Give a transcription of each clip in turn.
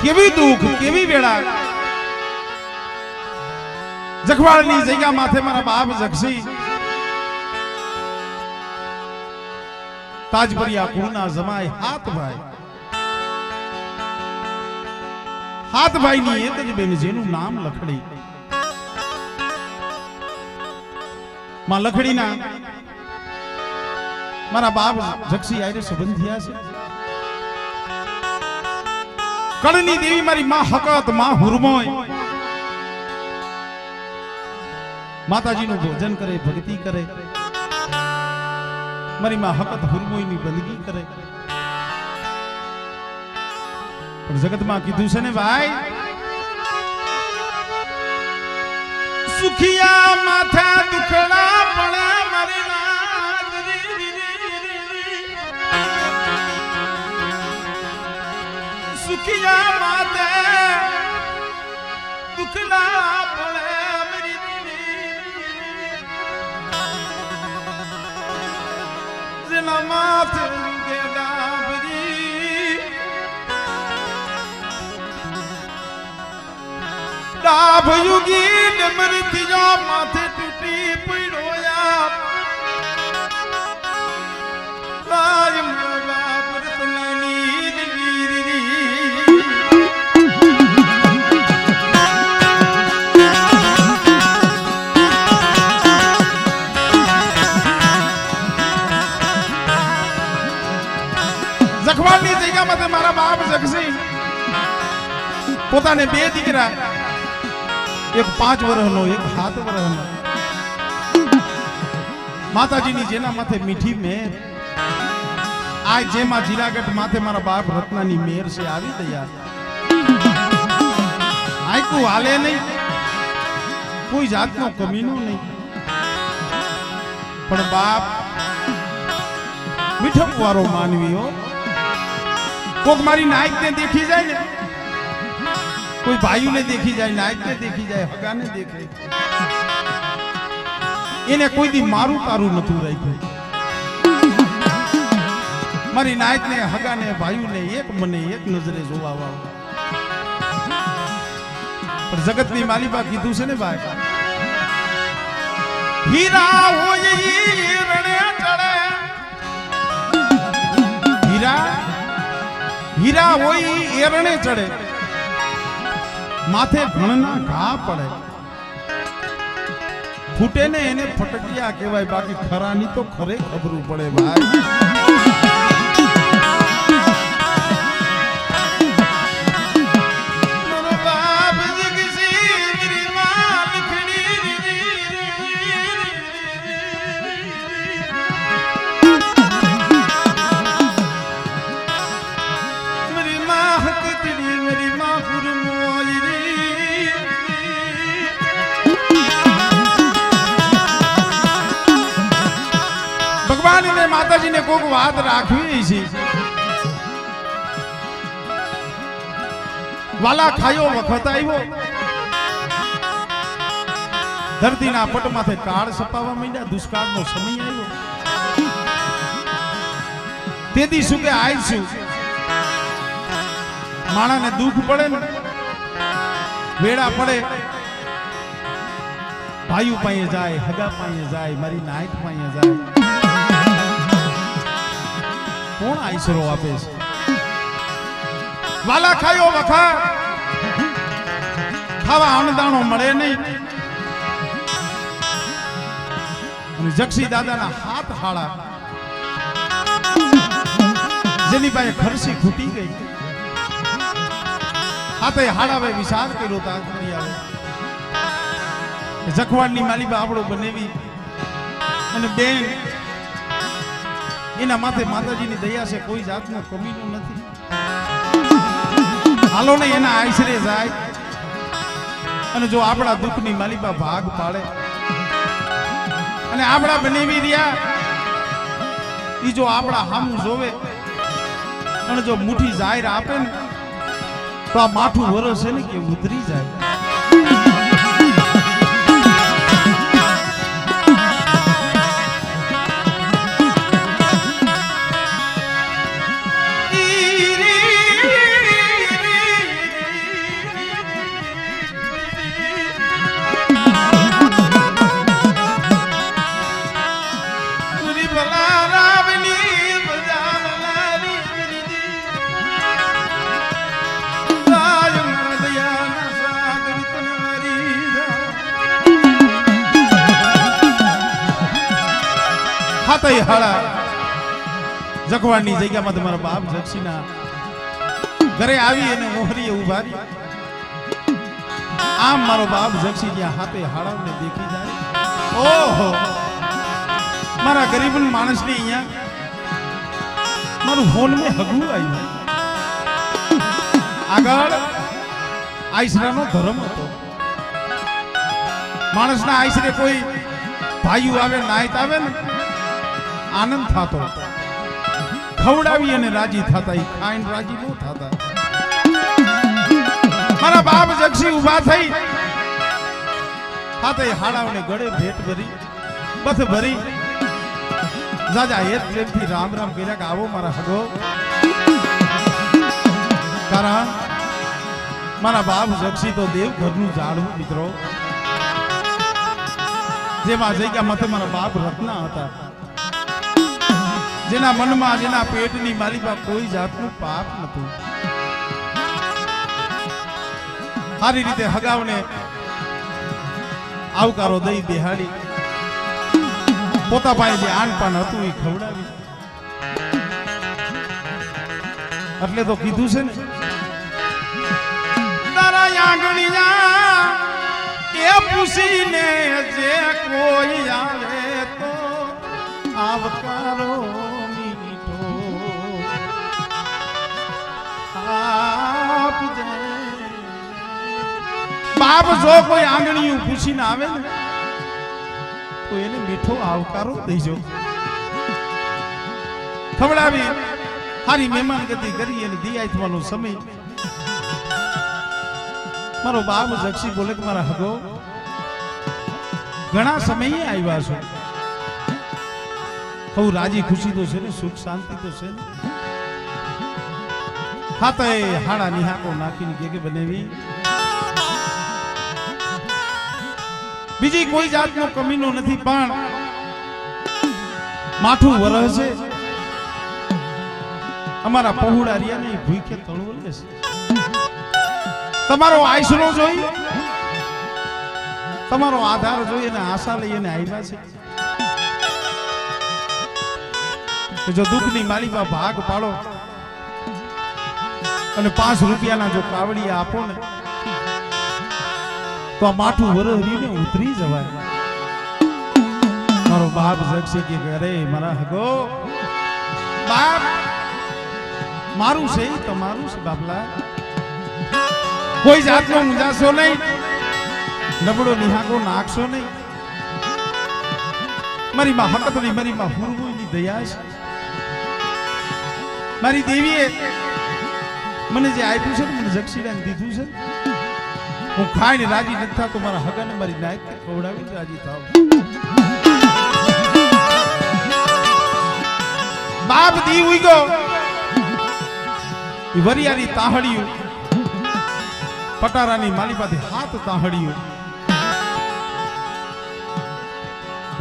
केवी दुख केवी वेड़ा जखवाड़नी जगह माथे मारा बाप जगसी ताजपरिया कुलना जमाए हाथ भाई नी एक ज बेन जेनु नाम लखड़ी मां लखड़ी ना मारा बाप जगसी आयरे संबंधिया से कड़नी देवी मारी मां हकत मां हुरमोय माताजी नु भोजन करे भक्ति करे मारी मां हकत हुरमोय नी बंदगी करे और जगत मां कीधु से ने भाई सुखिया माथा दुखड़ा पड़े मारी सुखिया माते दुखड़ा पड़े मेरी जिला माथे के डाबरी डाब युगी मृत्यो माथे टूटी पड़ोया कायम जखवाड़नी जगह में मारा बाप जगसी पोता ने बे दीकरा एक 5 वर्षनो एक 7 वर्षनो माताजी नी जेना माथे मीठी मेर आज जेमा जिरागढ़ माथे मारा बाप रत्नानी मेर से आवी तैयार आई को हाले नहीं कोई जात नो कमीनो नहीं पण बाप मीठो वारो मानवी हो कोक मारी नाइक ने देखी जाए ने कोई भाई ने देखी जाए नाइक ने देखी जाए हगा ने देखे इन्हें कोई दी मारू तारू नतू रही मारी नाइक ने हगा ने भाई ने एक मने एक नजरे जोवा वालो पर जगत नी मालिबा कीधु से ने भाई हीरा हो ये रणे चढ़े हीरा वही एरणे चढ़े माथे घणना घा पड़े फूटे ने एने फटकिया कहवाय बाकी खरानी तो खरे खबरू पड़े भाई माताजी ने कोक बात राखवी सी वाला खायो वखत आयो धरती ना पट माथे काळ सपावा માંડ્યા दुष्काळ नो समय आयो तेदी सुके आईसु माणा ने दुख पड़े ने वेड़ा पड़े भाई पाए जाए हगा पाए जाए मारी नाइक पाए जाए कौन आईसरो आपे वाला खायो वखा खावा अनदाणो मळे नहीं जगसी दादा ना हाथ हाड़ा जेनी पाए खरसी खूटी गई हाथे हाड़ावे विचार कर्यो ताकरी आवे जखवाड़नी मालिबा आपड़ो बनेवी अने बेन इना माथे माताजी नी दया से कोई जात नो कमीनो नथी हालो ने एना आश्रय जाय अने जो आपड़ा दुख नी मालिबा भाग पाड़े अने आपड़ा बनेवी रिया ई जो आपड़ा हम जोवे अने जो मुठी जाहिर आपे ने तो आ माठू वरस है ने के उतरी जाए હાળા જખવાડની જગ્યામાં તમારા બાપ જક્ષીના ઘરે આવી અને મોહરીએ ઉભા રહી આમ મારો બાપ જક્ષી જ્યાં હાથે હાળાને દેખી જાય ઓહો મારા ગરીબ માણસને અહીંયા મારું હોન મેં હગું આવ્યું આગળ આઈસરાનો ધર્મ હતો માણસના આઈસરે કોઈ ભાઈઓ આવે નાયત આવે ને આનંદ થતો ખવડાવી અને રાજી થતા એ ખાઈને રાજી ન થતા મારા બાપ જક્ષી ઉભા થઈ હાથે હાડાઓને ગળે ભેટ ભરી બથ ભરી જાજા હેત પ્રેમથી રામ રામ કર્યા કે આવો મારા હગો કારણ મારા બાપ જક્ષી તો દેવ ઘરનું ઝાડવું મિત્રો જેમાં જગ્યા માથે મારા બાપ રત્ના હતા જેના મનમાં જેના પેટની માલિકા કોઈ જાતનું પાપ નતું સારી રીતે હગાવને આવકારો દઈ બેહાડી પોતા પાસે જે આનપાન હતું એ ખવડાવી એટલે તો કીધું છે ને તારા આંગણીયા એ પૂછીને જે કોઈ આવે તો આવકારો મીઠો આપજે બાપ જો કોઈ આંગણીયું પૂછીને આવે ને તો એને મીઠો આવકારો દેજો ખવડાવી હારી મહેમાન ગતિ કરી અને દી આથવાનો સમય મારો બાપ જક્ષી બોલે કે મારા હગો ઘણા સમયે આવ્યા છો બહુ રાજી ખુશી તો છે ને સુખ શાંતિ તો છે ને હાથે હાડા નિહાકો નાખીને કે બનેવી બીજી કોઈ જાતનો કમીનો નથી પણ માઠું વરસ છે અમારા પહોળા રિયા ને ભૂખે તળવો લેશે તમારો આશરો જોઈ તમારો આધાર જોઈ અને આશા લઈ અને આવ્યા છે જો દુઃખની માલિકા ભાગ પાડો અને 5 રૂપિયાના જો કાવડિયા આપો ને તો આ માઠું વરહરીને ઉતરી જવાય મારો બાપ જક્ષી કે અરે મારા હગો બાપ મારું છે તમારું છે બાપલા કોઈ જાતનો મુંજાશો નહીં નબળો નિહાકો નાખશો નહીં મારી માં હકતની મારી માં હુરગુની દયા છે મારી દેવીએ મને જે આપ્યું છે મને જક્ષીરાને દીધું છે હું ખાઈને રાજી નથી થતો મારા હગાને મારી નાયક ખવડાવીને રાજી થાવ બાપ દી ઉઈ ગયો ઈ વરિયાની તાહડીયું પટારાની માલિપાથી હાથ તાહડીયું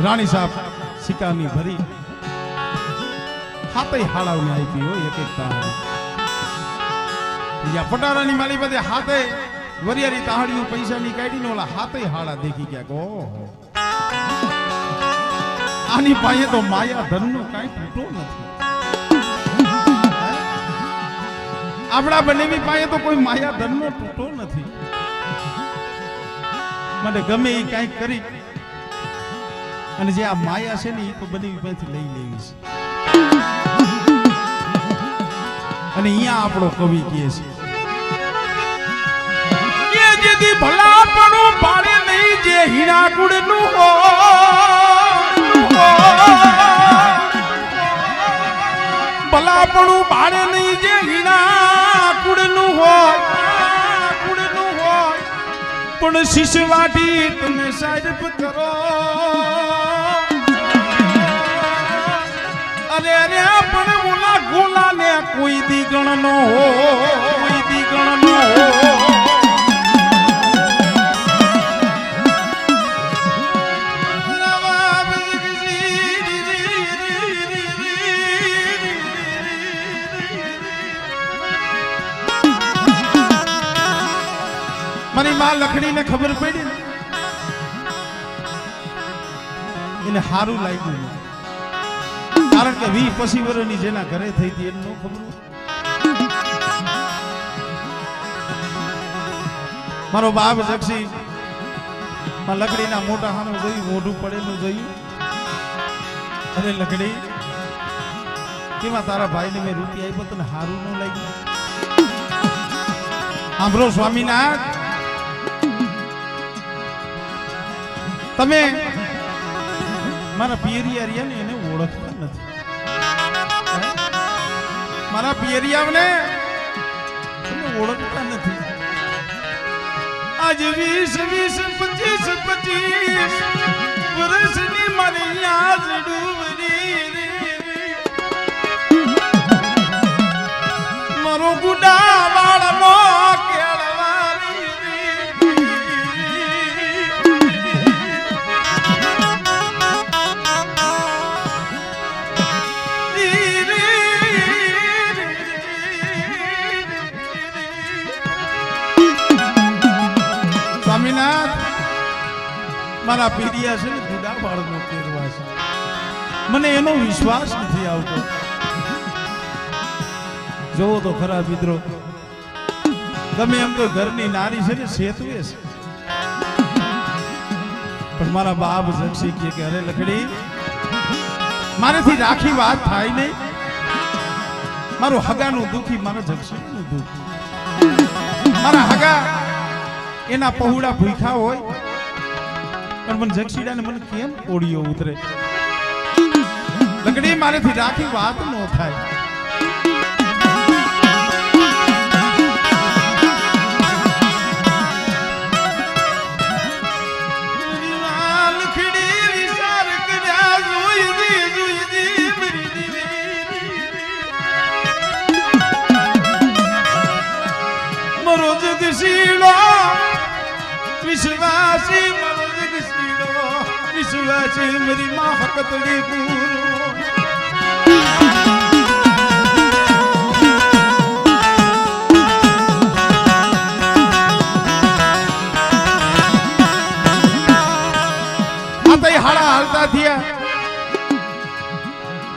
રાણી સાહેબ શિકારની ભરી હાથે હાડાવને આપી હોય એક એક તાહડી બીજા પટારાની માલિપાથી હાથે વરિયાની તાહડીયું પૈસાની કાઢીને ઓલા હાથે હાડા દેખી ગયા ઓહો આની પાસે તો માયા ધનનો કાંઈ તૂટો નથી આપણા બનેવી પાસે તો કોઈ માયા ધનનો તૂટો નથી મને ગમે એ કાંઈક કરી અને જે આ માયા છે ને એ તો બનેવી પાસેથી લઈ લેવી છે અને અહીંયા આપણો કવિ કહે છે જેથી ભલાપણું પાડે નહીં જે હીરા કુડનું ભલાપણું પાડે નહીં જે હીરા કુડનું હોય પણ શિશવાટી તમે સાહેબ કરો અરે અરે પણ ઓલા ગોલા ને કોઈ દીગણ નો હો કોઈ દીગણ નો હો મારી માં લખડી ને ખબર પડી ને એને હારું લાગ્યું कारण के 20-25 વર્ષની જેના ઘરે થઈ હતી એનું ખબર મારો બાપ જક્ષી માં લકડીના મોટા હાનું જોયું મોઢું પડેલું જોયું અરે લકડી કેમાં તારા ભાઈને મેં રૂપિયા આપ્યો તને હારું ન લાગ્યું સાંભળો સ્વામીનાથ તમે મારા પિયરિયા રહ્યા ને એને ઓળખતા નથી મારા પિયરિયાને તમે ઓળખતા નથી आज 20-25 વર્ષની મારી યાદ ડૂબરી મારો ગુડા વાળનો સ્વામીનાથ મારા પીડિયા છે ને ગુડા બાળનો કેરવા છે મને એનો વિશ્વાસ નથી આવતો જોવો તો ખરા મિત્રો ગમે એમ તો ઘરની નારી છે ને સેતુએ છે પણ મારા બાપ જક્ષી કે અરે લખડી મારેથી રાખી વાત થાય નહીં મારું હગાનું દુખી મારા જક્ષીનું દુખ મારા હગા એના પહોળા ભૂખા હોય પણ મને જક્ષીડાને મને કેમ કોળીઓ ઉતરે લકડી મારેથી રાખી વાત ન થાય વિશ્વાસી મારો જગસીડો વિશ્વાસી મારી માં હકતડી પૂરો આતે હાડા હાલતા થયા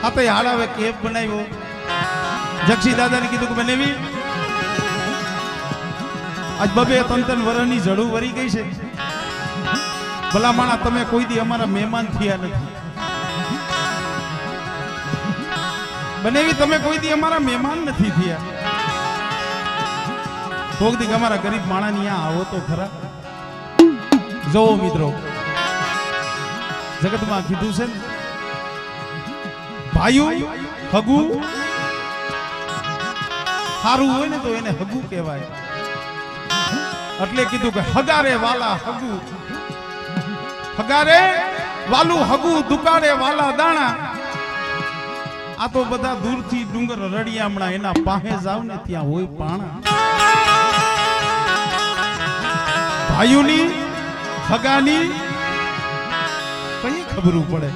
આતે હાડા હવે કેપ બનાવ્યો જક્ષી દાદાને કીધું કે બનાવી આજ 2-3 વર્ષની જડું વરી ગઈ છે ભલા માણા તમે કોઈ દી અમારા મહેમાન થયા નથી બનેવી તમે કોઈ દી અમારા મહેમાન નથી થયા કોક દી અમારા ગરીબ માણાની આ આવો તો ખરા જોવો મિત્રો જગતમાં કીધું છે ને ભાઈઓ હગુ સારું હોય ને તો એને હગુ કહેવાય એટલે કીધું કે હગારે વાલા હગુ હગારે વાલું હગુ દુકારે વાલા દાણા આ તો બધા દૂરથી ડુંગર રડિયામણા એના પાસે જાવ ને ત્યાં હોય પાણા ભાઈઓની હગાની કઈ ખબરું પડે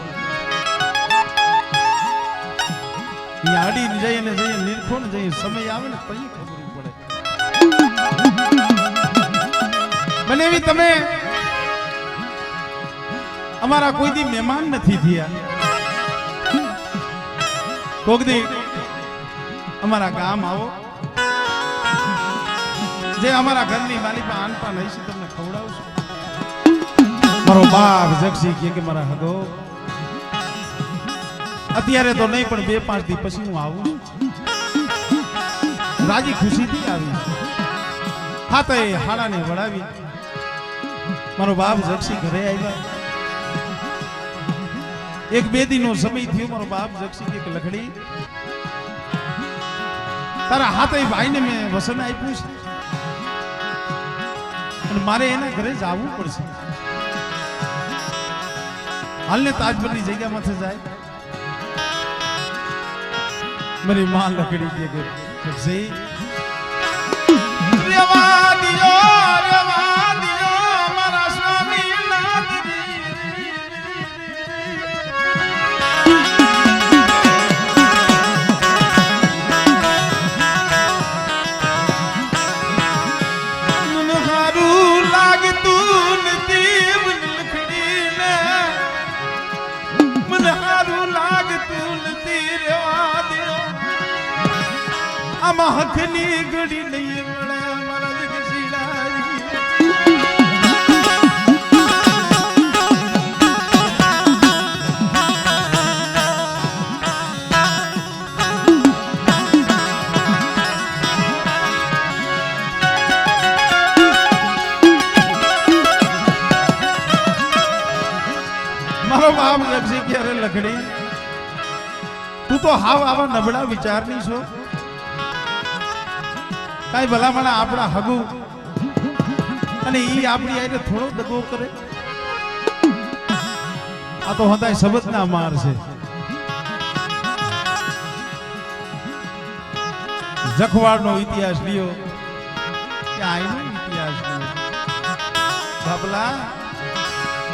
આડી જઈને નિરખો ને જઈએ સમય આવે ને કઈ ખબરું પડે બનેવી તમે અમારા કોઈ દી મહેમાન નથી થયા કોક દી અમારા ગામ આવો જે અમારા ઘરની માલિકા આનપાન હશે તમને ખવડાવશું મારો બાપ જક્ષી કે મારા હગો અત્યારે તો નહીં પણ 2-5 દી પછી હું આવું રાજી ખુશીથી આવી હા તો એ હાડાને વડાવી મારો બાપ જક્ષી ઘરે આવ્યા 1-2 દિનનો સમય થયો મારો બાપ જક્ષી કે લખડી તારા હાથે ભાઈને મેં વસન આપ્યું છે અને મારે એના ઘરે જવું પડશે હાલને તાજપરની જગ્યામાંથી જાય મારી માં લકડી કે જક્ષી રેવા દિયો મારા સ્વામી મને હારું લાગતું નથી લખડી ને મને હારું લાગતું નથી આમાં હકની ઘડી નહીં મળે મારા જગસીડાજી. મારો બાપ જગસી ક્યારે લખડી તું તો હાવ આવા નબળા વિચારની છો. કઈ ભલામણ આપણા હગુ અને ઈ આપણી આઈને થોડો દગો કરે. આ તો હદાય શબ્દના માર છે. જખવાડનો ઇતિહાસ લ્યો કે આઈનો ઇતિહાસ લ્યો. બાબલા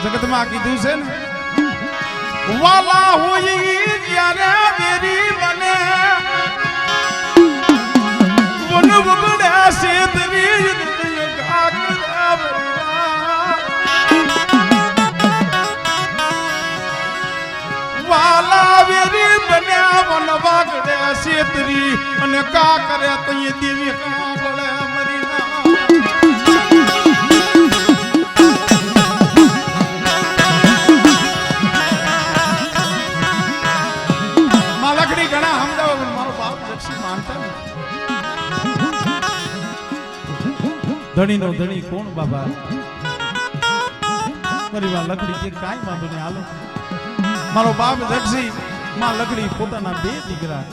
જગતમાં કીધું છે ને વાલા હોય જ્યારે મેરી બને વન વગડ્યા સેતરી વાલા વેરી બન્યા વન વગડ્યા સેતરી અને કા કરે તઈ દેવી કા બળે મરી ના. ઘણા સમજાવો મારો બાપ જક્ષી માનતા ધણી નો ધણી કોણ બાબા. મારી માં લકડી કે કાંઈ વાંધો નહીં હાલો. મારો બાપ જક્ષી માં લકડી પોતાના બે દીકરા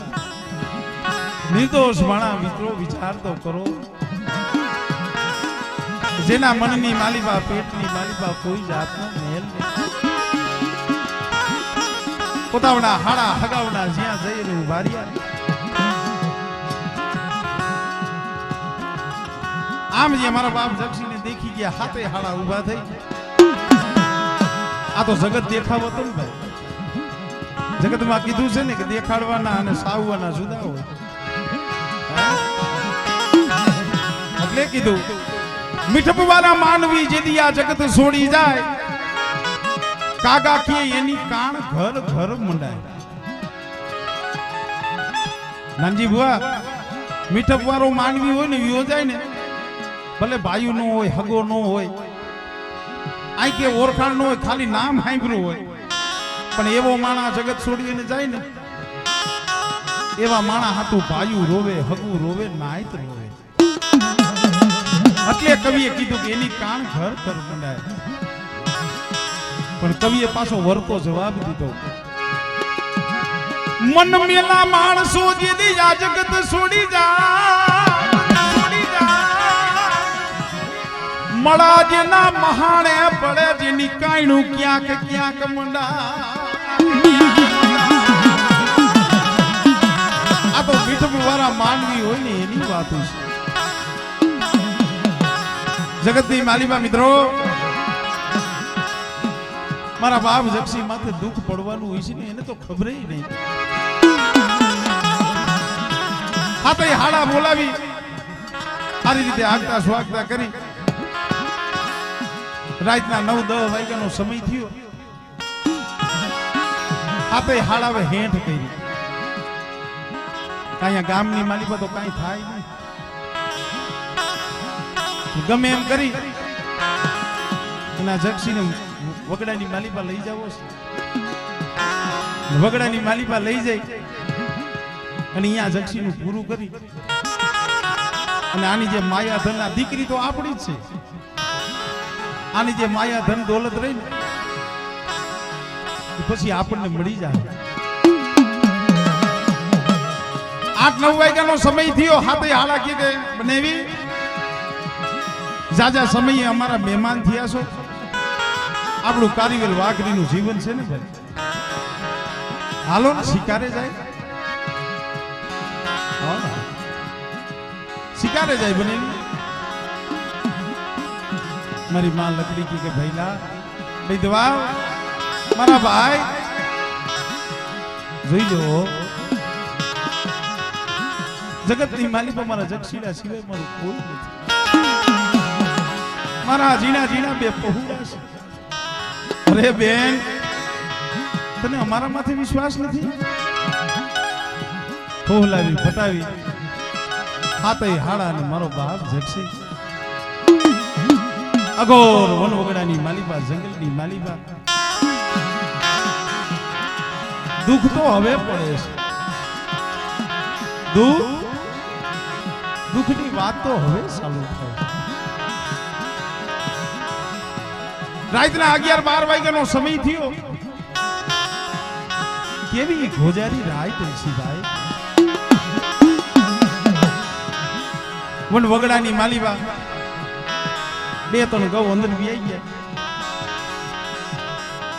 નિર્દોષ વાણા મિત્રો વિચાર તો કરો. જેના મનની માલિબા પેટની માલિબા કોઈ જાતનો મેલ નહીં. પોતાવના હાડા હગાવના જ્યાં જઈ રહ્યું વારિયા આમ જે મારા બાપ જક્ષીને દેખી ગયા હાથે હાડા ઊભા થઈ. આ તો જગત દેખાવો તો ને ભાઈ. જગતમાં કીધું છે ને કે દેખાડવાના અને સાવવાના જુદા હોય. એટલે કીધું મીઠપવાળા માનવી જેદી આ જગત છોડી જાય કાગા કે એની કાણ ઘર ઘર મંડાય. નાનજી બુઆ મીઠપ વાળો માનવી હોય ને વિયો જાય ને ભલે ભાઈ નો હોય હગો નો હોય આઈ કે ઓળખાણ નો હોય ખાલી નામ સાંભળ્યું હોય પણ એવો માણા જગત છોડીને જાય ને એવા માણા હાટું ભાઈ રોવે હગું રોવે નાયત રોવે. એટલે કવિએ કીધું કે એની કાણ ઘર ઘર મંડાય. પણ કવિએ પાછો વરતો જવાબ દીધો મન મેલા માણસો જેદી આ જગત છોડી જા મળા જેના મહાણે પડે જેની કાયણું ક્યાંક ક્યાંક મંડા. આ તો મીઠપ વાળા માનવી હોય ને એની વાત છે. જગતની માલિબા મિત્રો મારા બાપ જક્ષી માથે દુઃખ પડવાનું હોય છે ને એને તો ખબર નહીં. હાથે હાડા બોલાવી સારી રીતે આગતા સ્વાગતા કરી રાતના 9-10 વાગ્યાનો સમય થયો. હાથે હાડાવે હેઠ કરી અહીંયા ગામની માલિકા તો કાંઈ થાય નહીં. ગમે એમ કરી એના જક્ષીને વગડાની માલિપા લઈ જાવો છે. વગડાની માલિપા લઈ જાય અને અહીંયા જક્ષીનું પૂરું કરી અને આની જે માયા ધન આ દીકરી તો આપણી જ છે. આની જે માયા ધન દોલત રહી ને પછી આપણને મળી જાય. 8-9 વાગ્યાનો સમય થયો. હાથે હાડા કે બનેવી જાજા સમયે અમારા મહેમાન થયા છો. આપણું કારીગર વાઘરીનું જીવન છે ને ભાઈ. હાલો ને શિકારે જાય. શિકારે જાય બને મારી માં લકડી કે ભઈલા ભાઈ દવા મારા ભાઈ જોઈ લો જગતની માલિકા મારા જક્ષીડા સિવાય મારું કોઈ નથી. મારા જીણા જીણા બે પહોળા છે. અરે બેન તને અમારા માથે વિશ્વાસ નથી? ફોહલાવી ફટાવી હાથે હાડા ને મારો બાપ જગસી અઘોર વન વગડાની માલીબા જંગલની માલીબા દુઃખ તો હવે પડે છે દુઃખની વાત તો હવે ચાલુ થાય રાતના 11-12 વાગ્યાનો સમય થયો કેવી ગોજારી રાત છે ભાઈ વન વગડાની માલીબા 2-3 ગૌ અંદર આવી ગયા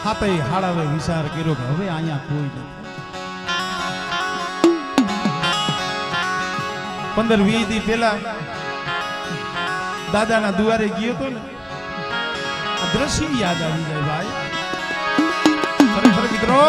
હાથે હાડાવે વિચાર કર્યો કે હવે અહીંયા કોઈ નથી 15-20 દી પહેલા દાદાના દુવારે ગયો તો ને આ દ્રશ્ય યાદ આવી જાય ભાઈ ખરેખર મિત્રો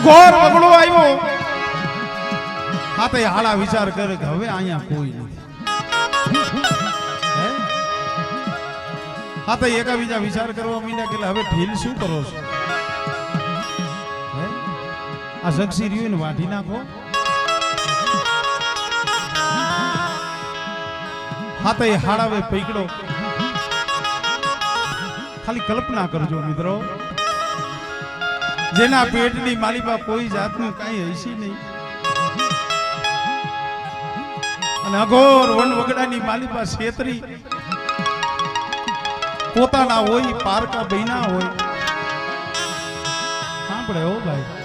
ઘોર વગડો આવ્યો હાથે હાડા વિચાર કરે કે હવે અહીંયા કોઈ નથી હાથે એકા બીજા વિચાર કરવા માંડ્યા કે હવે ઢીલ શું કરો છો આ જગસી રહ્યું ને વાઢી નાખો હાથે હાડાવે પૈકડો ખાલી કલ્પના કરજો મિત્રો જેના પેટની માલિકા કોઈ જાતનું કઈ હશે નહીં અને અઘોર વન વગડાની માલિકા છેતરી પોતાના હોય પારકા બહેના હોય સાંભળે હો ભાઈ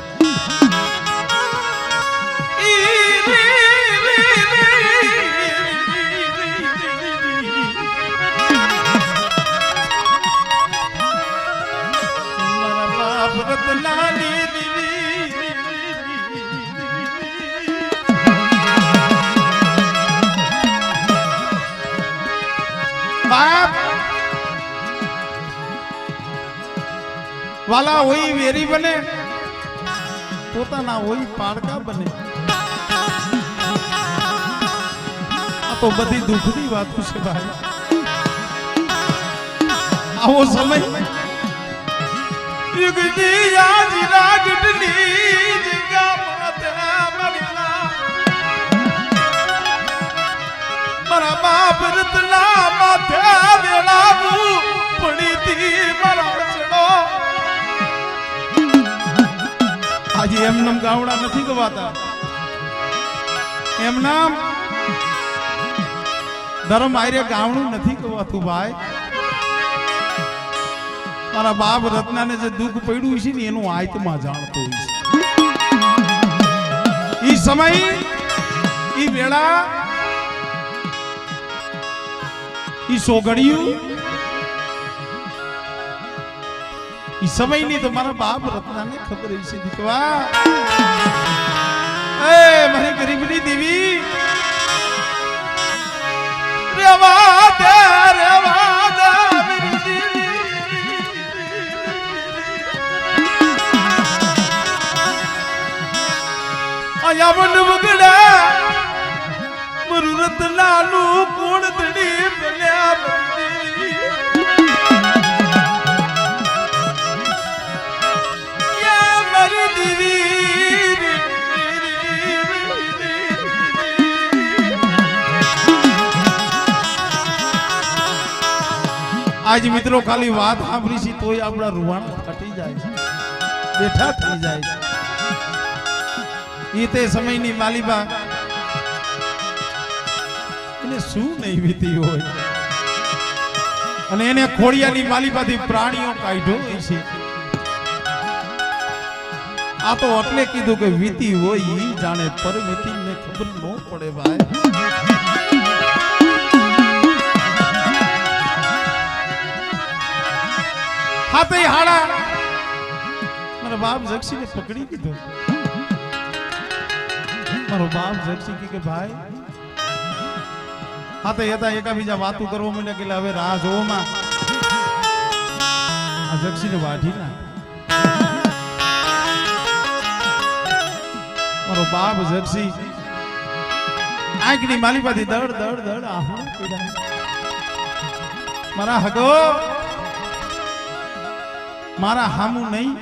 વાલા હોય વેરી બને પોતાના હોય પાડકા બને આ તો બધી દુઃખની વાતો છે ભાઈ આવો સમય યુગની યાદ રાગટની જગા માથે મરલા હજી એમ નામ ગાવડા નથી ગવાતા, એમ નામ ધર્મ આયરે ગાવણું નથી ગવાતું ભાઈ. મારા બાપ રત્નાને જે દુઃખ પડ્યું છે ને એનું આત્મા જાણતો હોય છે. ઈ સમય ઈ વેળા ઈ સોગડિયું ઈ સમયની તો મારા બાપ રત્નાને ખબર છે. દીકવા એ મારી ગરીબની દેવી રેવા દે રેવા દે આયા મન બગડા મારું રત્નાનું કોણ દડી બન્યા મારી દેવી. આજ મિત્રો ખાલી વાત સાંભળી છે તોય આપણા રૂવાણા ફાટી જાય છે, બેઠા થઈ જાય છે. એ તે સમયની માલિબા એને શું નહીં વીતી હોય અને એને ખોડિયાની માલિબાથી પ્રાણીઓ કાઢ્યો હોય છે. આ તો એટલે કીધું કે વીતી હોય ઈ જાણે, પર વીતી ને ખબર ન પડે ભાઈ. હાથે હાડા મારા બાપ જક્ષીને પકડી દીધો. મારો બાપ જક્ષી કે ભાઈ હાથે હતા એકાબીજા વાતો કરવા માંડ્યા કે હવે રાહ જોવામાં આ જક્ષીને વાઢી ના. મારો બાપ જક્ષી આંખની માલિપાથી દડ દડ દડ આહું પીડા. મારા હગો મારા હામું નહીં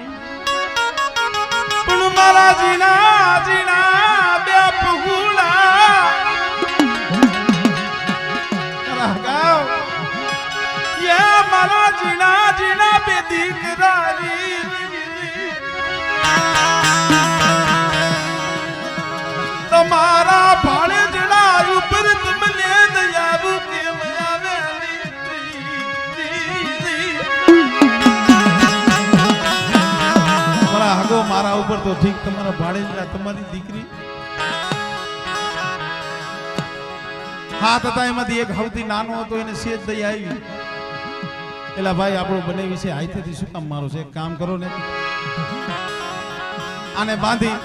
પણ મારા જીના જીના બે પગુલા મારા હગાઓ યે મારા જીના જીના બે દીકરાની તમારા ભાડે જડા ઉપર તમને દયાવું કેમ આવે. મારા હગો મારા ઉપર તો ઠીક, તમારા ભાડે જડા તમારી દીકરી હાથ હતા એમાંથી એક સૌથી નાનો હતો એને સેજ દઈ આવી. એલા ભાઈ આપણો બને વિશે હાઈથી શું કામ મારો છે, એક કામ કરો ને આને બાંધી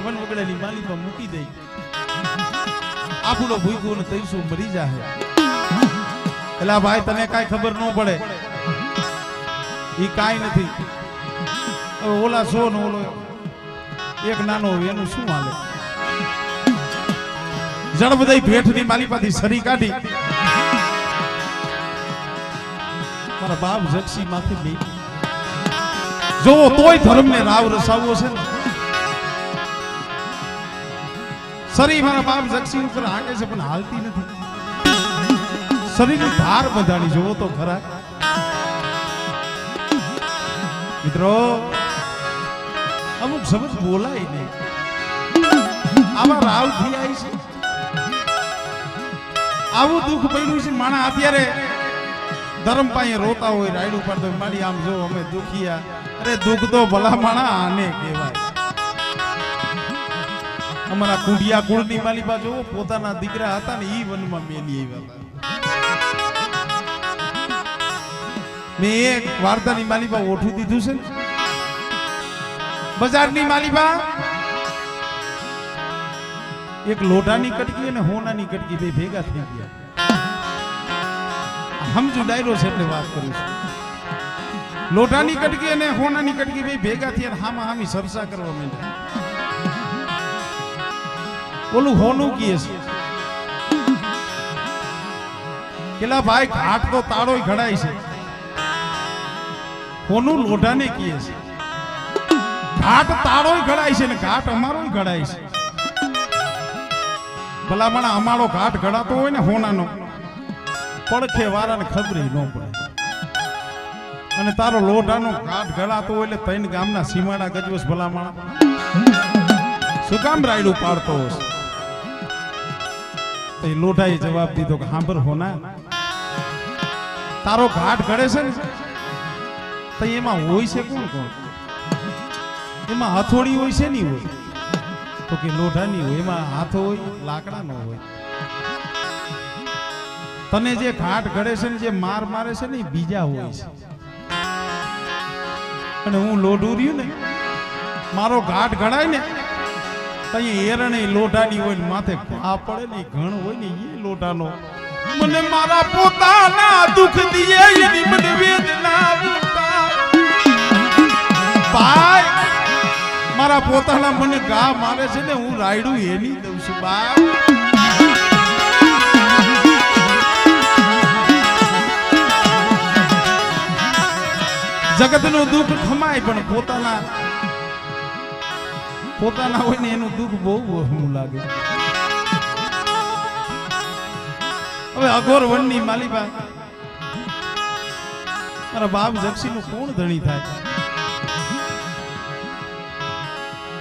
વન વગડેલી માલિકમાં મૂકી દઈ. આપણો ભૂખો ને તૈસો મરી જાય. એલા ભાઈ તને કાંઈ ખબર ન પડે, ઈ કાંઈ નથી. હવે ઓલા સો ને ઓલો એક નાનો એનું શું હાલે. જળ બધાઈ ભેઠની માલિપાથી સરી કાઢી મારા બાપ જક્ષી માંથી લઈ જોવો તોય ધર્મને રાવ રસાવવો છે ને. સરી મારા બાપ જક્ષી ઉપર હાકે છે પણ હાલતી નથી. શરીરની ધાર બધાની જોવો તો ખરા મિત્રો. અમુક શબ્દ બોલાય નહીં, આવા રાવ થઈ આવી છે. આવું દુઃખ પડ્યું છે. માણા અત્યારે ધર્મ પાસે રોતા હોય, રાયડું પાડતો મારી આમ જો અમે દુખિયા. અરે દુઃખ તો ભલા માણા આને કહેવાય. અમારા કુંડિયા કુળની માલિબા જો પોતાના દીકરા હતા ને ઈ વનમાં મેલી આવ્યા. મેં એક વાર્તાની માલિબા ઓઠું દીધું છે. બજારની માલિબા એક લોઢાની કટકી અને હોનાની કટકી બે ભેગા થઈ ગયા. સમજુ ડાયરો છે એટલે વાત કરું છું. લોઢાની કટકી અને હોનાની કટકી બે ભેગા થઈ અને હામા હામી સરસા કરવા માંડ્યા. ઓલું હોનું કીએ છે કેલા ભાઈ ઘાટ તો તાળોય ઘડાય છે. હોનું લોઢાને કીએ છે ઘાટ તાળોય ઘડાય છે ને ઘાટ અમારોય ઘડાય છે. ભલામણા અમારો ઘાટ ઘડાતો હોય ને હોનાનો પડખે વાળાને ખબર ન પડે. અને તારો લોઢાનો કાટ ગળાતો હોય એટલે તૈન ગામના સીમાડા ગજવસ ભલામણ શું કામ રાયડું પાડતો હોશ? તો લોઢાએ જવાબ દીધો કે હાંભર હોના, તારો ઘાટ ગળે છે ને તો એમાં હોય છે કોણ કોણ? એમાં હથોડી હોય છે નહીં હોય? તો કે લોઢાની હોય, એમાં હાથો હોય, લાકડાનો હોય. તને જે ઘાટ ગળે છે ને, જે માર મારે છે ને, એ બીજા હોય છે. અને હું લોઢું રહ્યું ને, મારો ઘાટ ગળાય ને તો એરણે લોઢાની હોય ને માથે ઘા પડે ને ઘણ હોય ને એ લોઢાનો. મને મારા પોતાના દુઃખ દીએ એની મને વેદના ભાઈ, મારા પોતાના મને ઘા મારે છે ને, હું રાયડું એની દઉં છું બા. જગતનું દુઃખ ખમાય પણ પોતાના હોય ને એનું દુઃખ બહુ વહેલું લાગે. હવે અઘોર વનની માલિબા મારા બાપ જક્ષીનું કોણ ધણી થાય?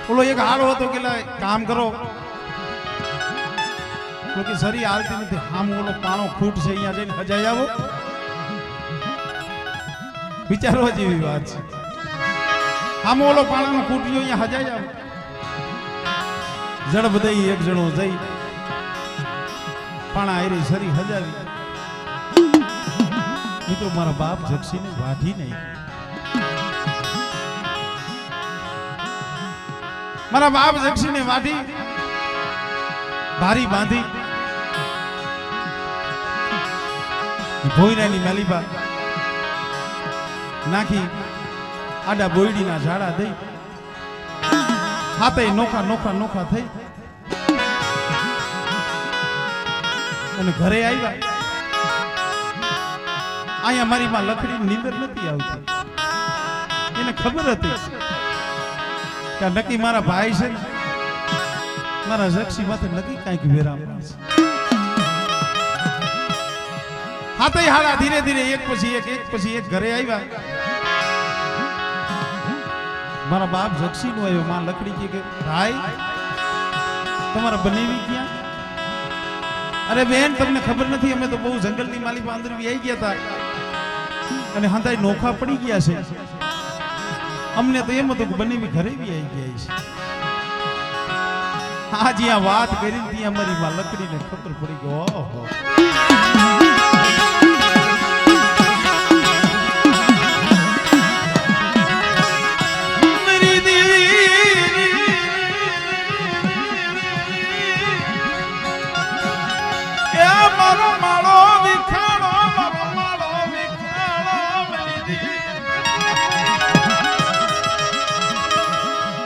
ઓલો એક હાડો હતો કે કામ કરો કે સરી હાલતી નથી, આમ ઓલો પાણો ખૂટ છે, અહીંયા જઈને હજાઈ આવો. વિચારવા જેવી વાત છે. આમ ઓલો પાણાનો ખૂટ્યો અહીંયા હજાઈ આવો. જડ બધાઈ એક જણો જઈ પાણા આયરી સરી હજાવી. મિત્રો મારા બાપ જક્ષીને વાઢી નહીં, મારા બાપ જક્ષીને વાઢી ભારી બાંધી ભોયરાની માલિબા નાખી આડા બોયડીના ઝાડા દઈ હાથે નોખા નોખા નોખા થઈ અને ઘરે આવ્યા. અહીંયા મારી માં લખડી નીંદર નથી આવતી. એને ખબર હતી કે નક્કી મારા ભાઈ છે ને, મારા જક્ષી માથે નક્કી કાંઈક વેરામ છે. હાથે હાડા ધીરે ધીરે એક પછી એક ઘરે આવ્યા. મારા બાપ જક્ષી નો આવ્યો. માં લકડી કે ભાઈ તમારા બનેવી ક્યાં? અરે બેન તમને ખબર નથી, અમે તો બહુ જંગલની માલિકા અંદર આવી ગયા હતા અને હંધાઈ નોખા પડી ગયા છે. અમને તો એમ હતું કે બનેવી ઘરે બી આવી ગયા છે. હા જ્યાં વાત કરી ત્યાં અમારી માં લકડીને ખબર પડી ગયો. ઓહો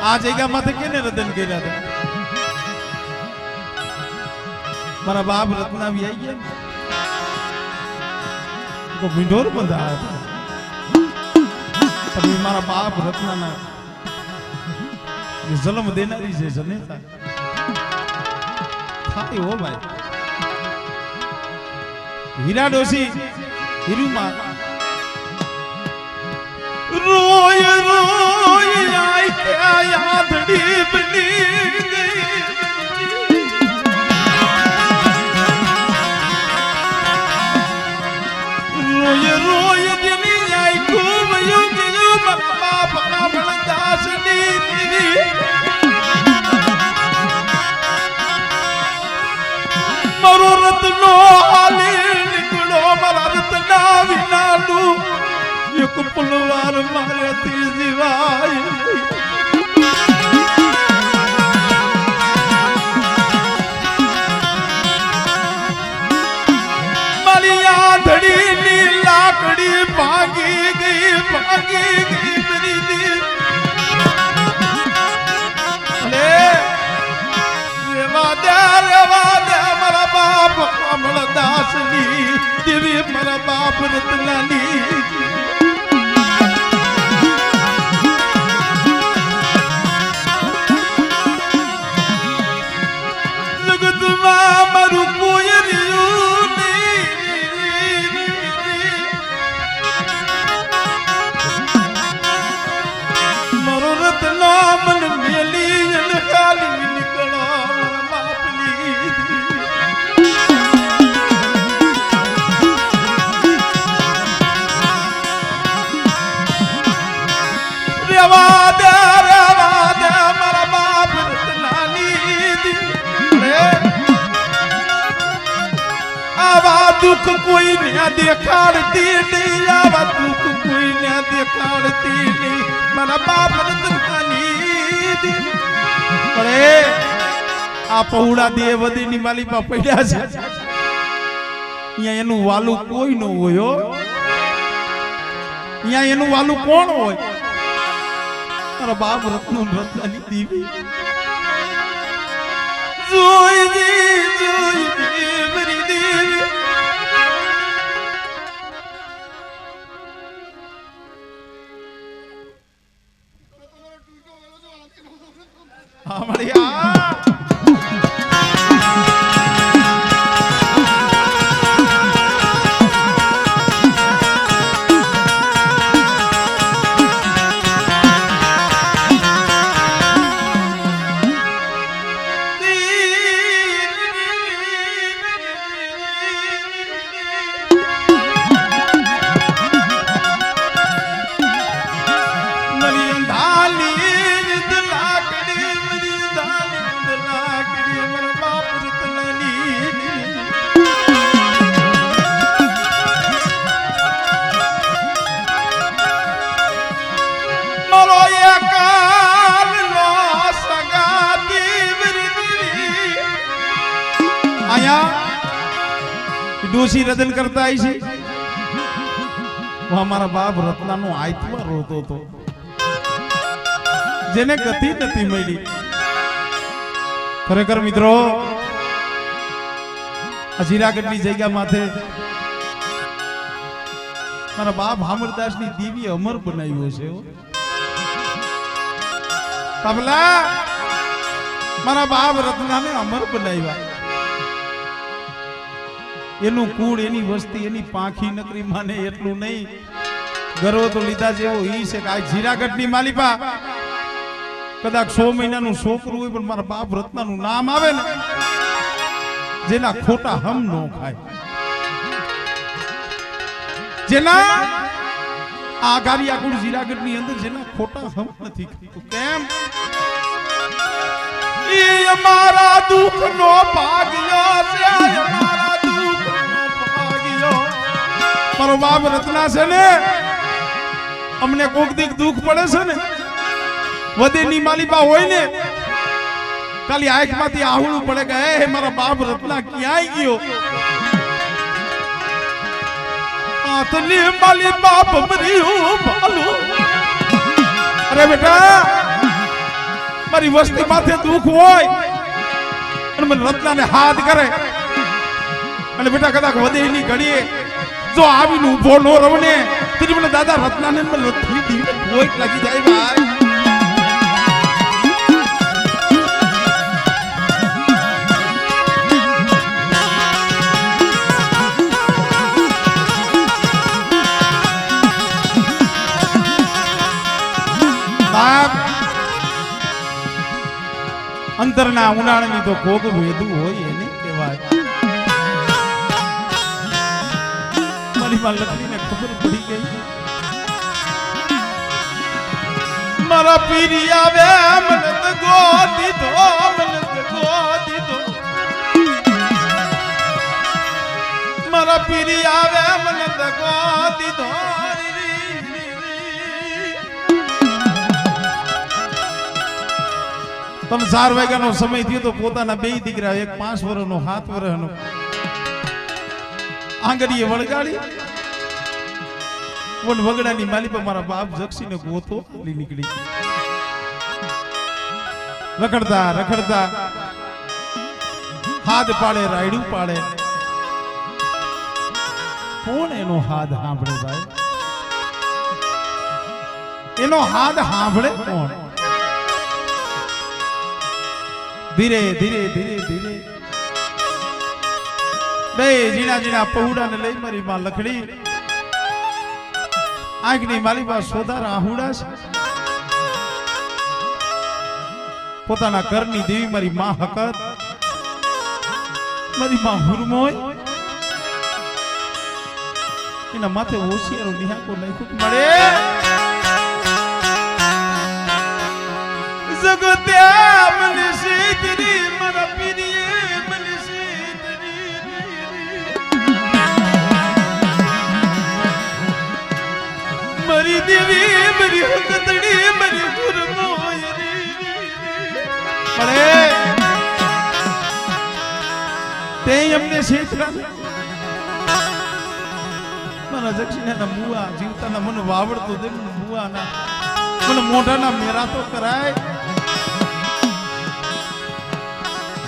આ જગ્યા માથે કેને રદન કર્યા હતા? મારા બાપ રત્નાવી આવી ગયા તો મીંઢોર બંધાયા હતા. તમે મારા બાપ રત્નાના જન્મ દેનારી છે જનેતા થાય હો ભાઈ. હીરા ડોસી હીરુમાં રોય રોય આઈ ક્યાં યાદડી બની ગઈ. રોય રોય જેની આઈ ખૂબ યુગ યુગ બાપ કામણ દાસની મારો રત્નો હાલી નીકળો મારા રત્ના વિનાનું એક પુલવાર મારેથી જીવાય. મારી આંધળીની લાકડી ભાગી ગઈ મારી દી. રેવા દે મારા બાપ કમળ દાસની દેવી મારા બાપ રત્નાની. મારું કોઈ રહ્યું નહીં. दुख कोई ने देखाड़ती नहीं, आवा दुख कोई ने देखाड़ती नहीं, मारा बाप रतनानी अरे आ पहुड़ा दे वदी ની માલી પા પડ્યા છે અહીંયા એનું વાલું કોઈ ન હોય અહીંયા એનું વાલું કોણ હોય મારા બાપ રત્નો રત્નાની દેવી જોઈ જી મારી દેવી हमारे डोसी रदन करता आई सी वो हमारा बाप रत्ना नो आत्मा रोतो तो जेने गति नती मळी खरेखर मित्रों अजीरागढ़ ની જગ્યા માથે મારા બાપ હામરદાસ ની દેવી અમર બનાવ્યો છે તબલા મારા બાપ રત્ના ને અમર બનાવ્યા એનું કુળ એની વસ્તી એની પાંખી નકરી માને એટલું નહીં ગર્વ તો લીધા જેવો ઈ છે કે આ જીરાગઢની માલિપા કદાચ 100 મહિનાનું છોકરું હોય પણ મારા બાપ રત્નાનું નામ આવે ને જેના ખોટા હમ નો ખાય જેના આ ગારિયાકુળ જીરાગઢની અંદર જેના ખોટા હમ નથી ખાતું કેમ ઈ અમારા દુઃખનો ભાગ્યો છે અમારા मारो बाप रत्ना से ने हमने कोक दिक दुख पड़े से ने वदे नी मालिपा होय ने काली आंख माथी आहुळू पड़े गए हे मारा बाप रत्ना क्याय गयो आतली माली बाप मरियो भालू अरे बेटा मारी वस्ती माथे दुख होय अने मन रत्ना ने हाथ करे अने बेटा कदा वदे नी घड़ीए जो आवी नु उभो नो रवने तेरी મને દાદા રત્નાને મને લથડી દીને પોઈટ લાગી જાય ભાઈ બાપ અંતરના ઉનાળાની તો કોક વેદુ હોય એને કહેવાય लकड़ी ने खबर पड़ी गई मारा पीरिया वे मनत गोदी दो मारा पीरिया वे मनत गोदी दो तम 4 વાગ્યાનો સમય થયો તો પોતાના બે દીકરા એક 5 વર્ષનો 7 વર્ષનો આંગળીએ વળગાડી वन वगड़ा नी माली पर मारा बाप जक्सी ने गोतो ली निकली रखड़ता रखड़ता हाथ पाड़े रायडू पाड़े कौन एनो हाथ हांभळे भाई एनो हाथ हांभळे कौन धीरे धीरे धीरे धीरे बे जीना जीना पहुड़ा ने लई मारी मां लखड़ी आंखनी माली बा सोदार आहुड़ा पोताना करनी देवी मारी मां हकत मारी मां हुरमोय इना माथे होशियारो निहा को नहीं कुछ मरे जगते मन सीतरी मन पीरिए मन सीतरी देवी मेरी हकतड़ी मेरी गुरमोयरी अरे ते हमने शेखरा मना जक्षिना ना मुआ जीवता ना मन वावड़तो दे मन मुआ ना मन मोटा ना मेरा तो कराए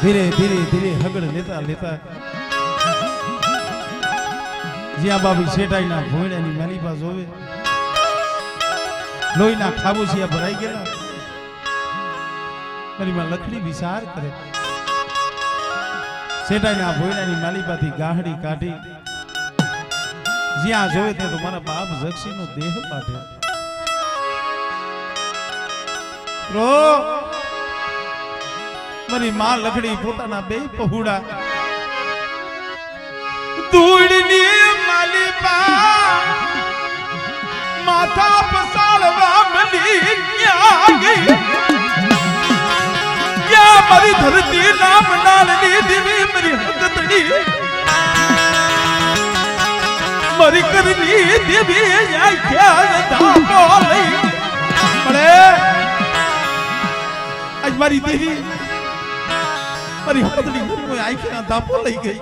धीरे धीरे धीरे हगड़ लेता लेता जिया बाबी सेटाई ना भोयड़ा नी माली पास होवे लोई ना खाबोसिया भराई गेला मारी मां लखड़ी विचार करे सेटाई ना भोयड़ा नी माली पाथी गाहड़ी काढी जिया जोवे ते तो मारा बाप जक्षी नो देह काढे रो मारी मां लखड़ी पोताना बे पहुड़ा धूड़नी माली पा माथा पसालवा मली क्या गई क्या मरी धरती नाम डालनी दिवी मेरी हकतड़ी मरी करनी दिवी या क्या दापो लई बड़े आज मरी देवी मरी हकतड़ी कोई आई क्या दापो लई गई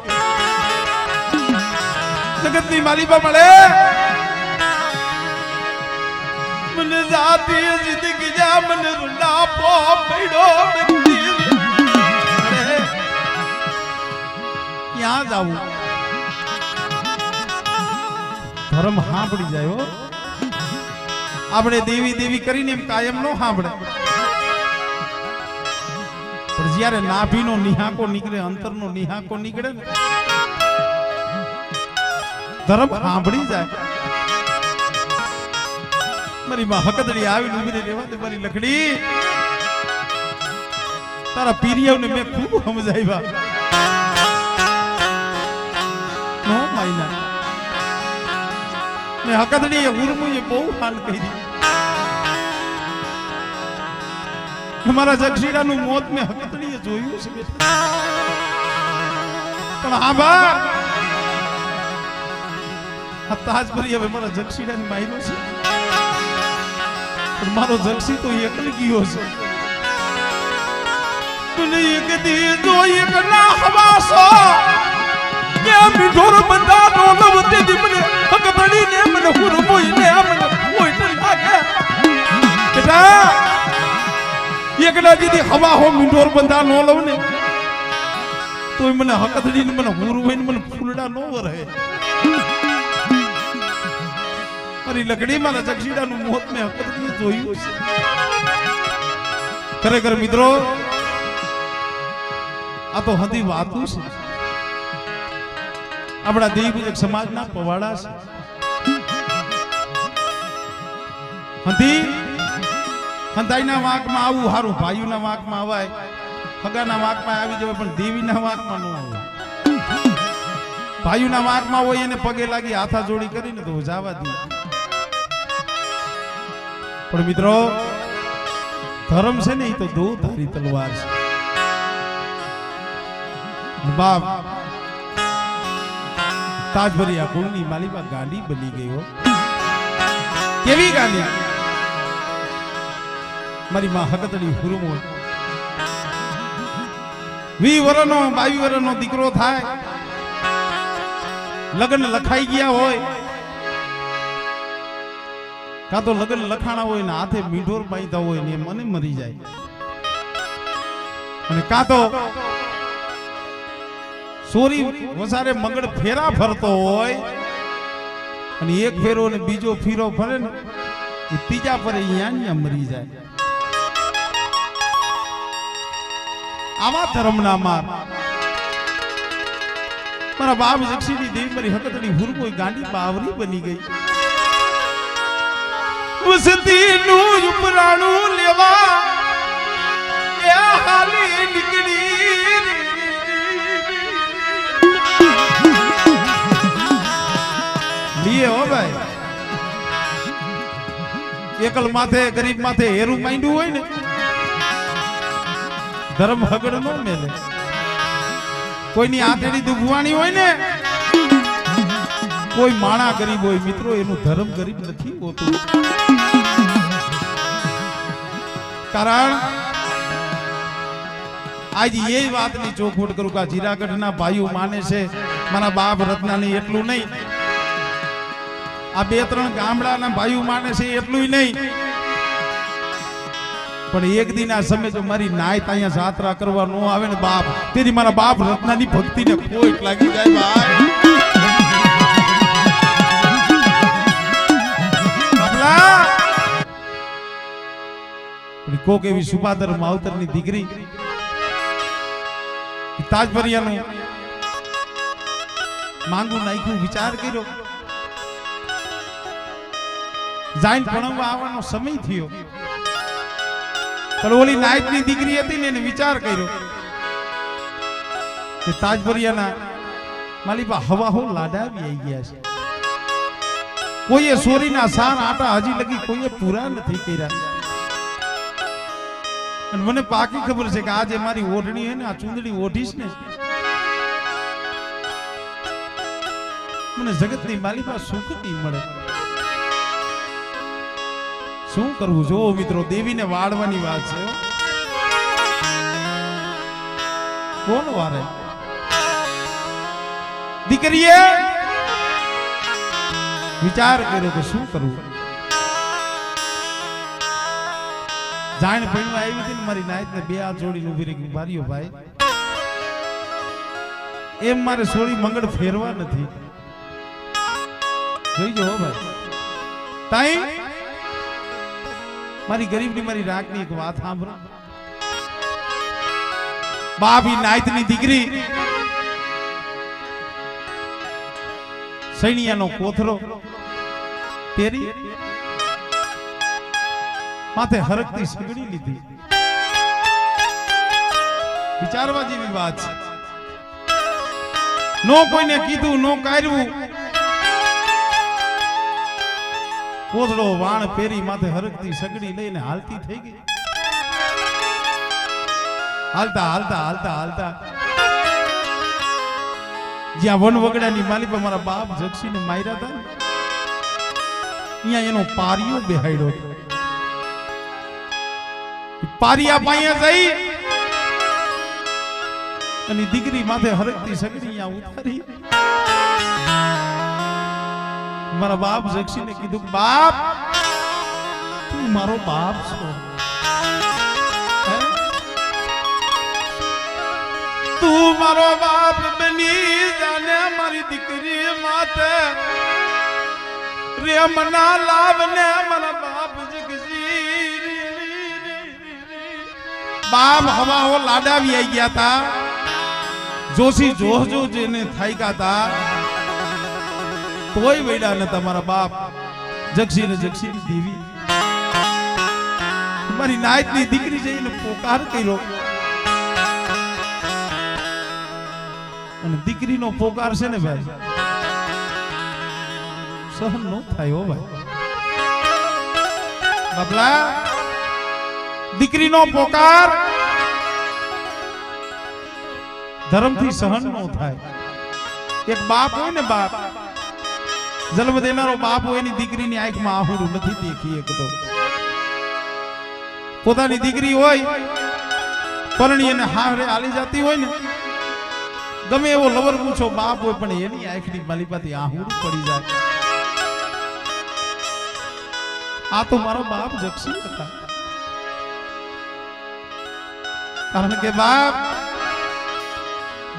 जगत नी माली पर मले मन जाती जिंदगी जा मन रुला पो पड़ो क्या जाऊं धर्म हांभड़ी जायो આપણે દેવી દેવી કરીને કાયમ નો સાંભળે પણ જ્યારે નાભીનો નિહાકો નીકળે અંતરનો નિહાકો નીકળે ને ધર્મ સાંભળી જાય મારી માં હકદડી આવીને ઉભી રહેવા દે મારી લખડી તારા પીરિયાને મેં ખૂબ સમજાવ્યા નો માયના ને હકદડી ઉર્મુએ બહુ હાલ કરી हमारा जक्षीरा नु मौत में हकतड़ी जोयू छे पण आबा ताजपरी હવે મારા જક્ષીરા ની માયરો છે પણ મારો જક્ષી તો એકલી ગયો છે તુને એક દી જો એક ના હવાસો કે મીઠોર બંદા નો લવતે દી મને હકતડી ને મને હુરમોઈ ને મને કોઈ તો લાગે બેટા एकला दीदी हवा हो मिंडोर बंदा नो लव ने तो मने हकतड़ी ने मने हुर होइन मने फूलड़ा नो वरे अरे लकड़ी मारा जक्षीड़ा नु मोत में हकतड़ी जोयू छे खरेखर मित्रों आ तो हदी वातू छे आपड़ा देवी समाज ना पवाड़ा छे हदी हंताईना वाक में आवू हारू भाईना वाक में आवाय हगाना वाक में आवी जवे पण देवीना वाक में न आवे भाईना वाक में होय एने पगे लागी हाथा जोड़ी करीने तो जावा दी पण मित्रों धर्म से नहीं तो दो धारी तलवार छे बाप ताजभरिया कुलनी मालीबा गांडी बनी गई हो केवी गांडी मारी मां हकतड़ी हुरमो 20 वर्षनो 22 वर्षनो दीकरो थाय लग्न लखाई गया होय का तो लग्न लखाणा होय ने हाथे मीठोर बांधता होय ने मने मरी जाय અને का तो सोरी वसारे मंगળ फेरा फरतो होय અને એક ફેરો ને બીજો ફીરો ફરે ને એ ત્રીજા પર અહીંયા મરી જાય आवा धर्म ना मार मारा बाप जक्षी नी देवी मारी हकतड़ी हुर कोई गांडी बावरी बनी गई उसती नु उपराणु लेवा ए हाली निकली लिए हो भाई एकल माथे गरीब माथे हेरू मांडू होय ने धर्म हगड़ नो मेले कोई नी आतेड़ी दुभवाणी होय ने કોઈ માણા ગરીબ હોય મિત્રો, એનું ધર્મ ગરીબ નથી હોતું. કારણ આજ એ વાતની ચોખવટ કરું કે જીરાગઢના ભાઈઓ માને છે મારા બાપ રત્નાની, એટલું નહીં. આ 2-3 ગામડાના ભાઈઓ માને છે એટલું નહીં. પણ એક દિન આ સમય જો મારી નાયત અહીંયા જાત્રા કરવા ન આવે ને બાપ, તેથી મારા બાપ રત્નાની ભક્તિને કોઈ લાગી જાય ભાઈ. કોક એવી સુપાદર માવતરની દીકરી તાજભરિયાનું માંગુ નાખ્યું, વિચાર કર્યો, જાઈન ભણવા આવવાનો સમય થયો. પણ ઓલી નાયતની દીકરી હતી ને એને વિચાર કર્યો કે તાજભરિયાના માલિપા હવા હો લાડાવી આવી ગયા છે. કોઈએ સોરીના સાર આટા હજી લગી કોઈએ પૂરા નથી કર્યા. અને મને પાકી ખબર છે કે આજે મારી ઓઢણી હે ને, આ ચૂંદડી ઓઢીશ ને, મને જગતની માલિકા સુખ નહીં મળે. શું કરવું? જો મિત્રો, દેવીને વાળવાની વાત છે. કોણ વારે? દીકરીએ વિચાર કર્યો કે શું કરવું. જાણ ભણવા આવી હતી ને મારી નાયતને 2 હાથ જોડીને ઊભી રહી, બારીઓ ભાઈ એમ મારે સોળી મંગળ ફેરવા નથી. જોઈજો હો ભાઈ. તાઈ મારી ગરીબની મારી રાખની એક વાત સાંભળો. બાપી નાયતની દીકરી સૈનિયાનો કોથરો પહેરી માથે હરકતી સગડી લીધી. વિચારવા જેવી વાત છે. નો કોઈને કીધું, નો કાઢ્યું, કોથળો વાણ પહેરી માથે હરકતી સગડી લઈને હાલતી થઈ ગઈ. હાલતા હાલતા હાલતા હાલતા જ્યાં વન વગડાની માલી પર મારા બાપ જક્ષીને માર્યા હતા ને, અહીંયા એનો પારિયો બેહાડ્યો. પારિયા પાયા જઈ અને દીકરી માથે હરકતી સગડી અહીંયા ઉતારી. મારા બાપ જક્ષીને કીધું, બાપ તું મારો બાપ છો, તું મારો બાપ બની જાને મારી દીકરી માથે રે મના લાવને મારા બાપ જગસી. બાપ હવા હો લાડાવી આવી ગયા તા, જોશી જોહજો જેને થાય કા તા, કોઈ વેડા ન તમારા બાપ જગસી ને જગસી ની દેવી મારી નાયતની દીકરી જઈને પોકાર કર્યો. અને દીકરીનો પોકાર છે ને ભાઈ સહન નો થાય હો ભાઈ. બાપલા દીકરીનો પોકાર ધર્મથી સહન નો થાય. એક બાપ હોય ને, બાપ જન્મ દેનારો બાપ હોય, એની દીકરીની આંખમાં આહુડું નથી દેખી શકતો. પોતાની દીકરી હોય પરણી અને હારે હાલી જતી હોય ને, ગમે એવો લવર પૂછો બાપ હોય પણ એની આંખની માલિપાથી આહુડું પડી જાય. આ તો મારો બાપ જક્ષી હતા. કારણ કે બાપ